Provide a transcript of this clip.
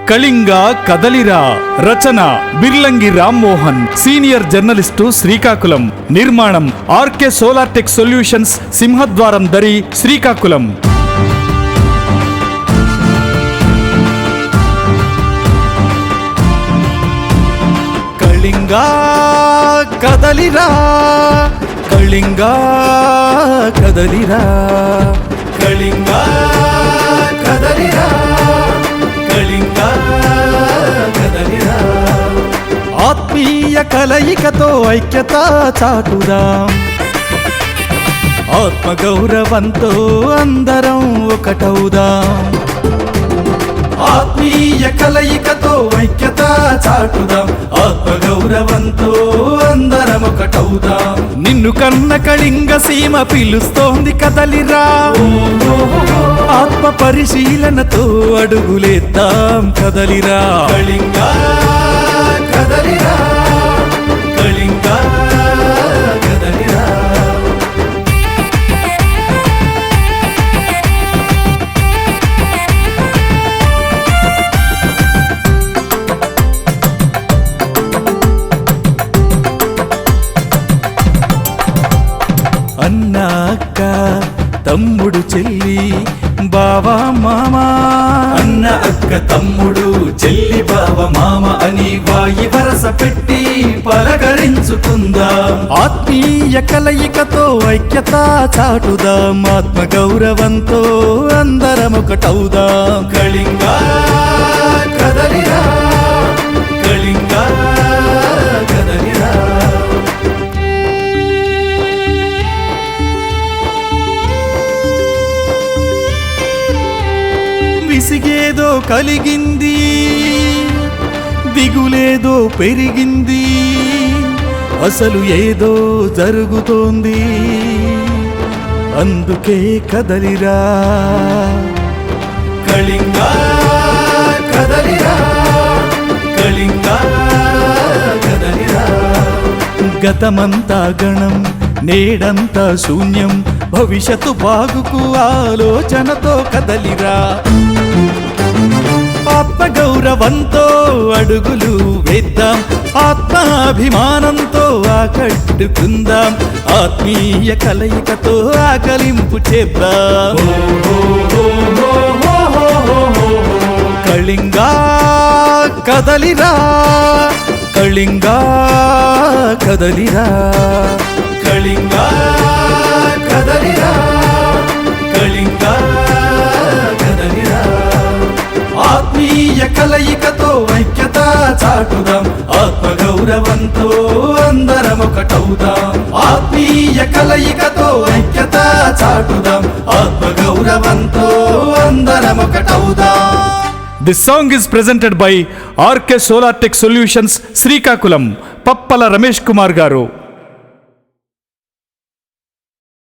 కళింగ కదలిరా రచన Birlangi Rammohan, senior journalist, Srikakulam. నిర్మాణం RK solar tech solutions, సింహద్వారం దరి, శ్రీకాకుళం. కళింగ కదలిరా, కళింగ కదలిరా, కళింగ కదలిరా, కళింగ కదలిరా. ఆత్మీయ కలయికతో ఐక్యత చాటుదాం, ఆత్మగౌరవంతో అందరం ఒకటవుదాం. ఆత్మీయ కలయికతో ఐక్యత చాటుదాం, ఆత్మగౌరవంతో అందరం ఒకటవుదాం. నిన్ను కన్న కళింగ సీమ పిలుస్తోంది కదలిరా, ఆత్మ పరిశీలనతో అడుగులేద్దాం కదలిరా. కళింగ కదలిరా, కళింగ కదలిరా. అన్న అక్క తమ్ముడు చెల్లి బావా మామ, అన్న అక్క తమ్ముడు చెల్లి బావ మామ అని వాయి వరస పెట్టి పలకరించుకుందాం. ఆత్మీయ కలయికతో ఐక్యత చాటుదాం, ఆత్మగౌరవంతో అందరం ఒకటవుదాం. కళింగ కదలిరా, కళింగ కదలిరా. విసిగేదో కలిగింది, దిగులేదో పెరిగింది, అసలు ఏదో జరుగుతోంది, అందుకే కదలిరా. కళింగ కదలిరా, కళింగ కదలిరా. గతమంతా గణం, నేడంతా శూన్యం, భవిష్యత్తు బాగుకు ఆలోచనతో కదలిరా. ఆత్మగౌరవంతో అడుగులు వేద్దాం, ఆత్మాభిమానంతో ఆకట్టుకుందాం, ఆత్మీయ కలయికతో ఆకలింపు చేద్దాం. కళింగ కదలిరా, కళింగ కదలిరా, కళింగ కదలిరా, కళింగ కదలిరా. ఆత్మీయ కలయికతో ఐక్యత చాటుదాం, ఆత్మగౌరవంతో అందరం ఒకటవుదాం. ఆత్మీయ కలయికతో ఐక్యత చాటుదాం, ఆత్మగౌరవంతో అందరం ఒకటవుదాం. This song is presented by RK Solar Tech Solutions, Srikakulam. Pappala Ramesh Kumar గారు.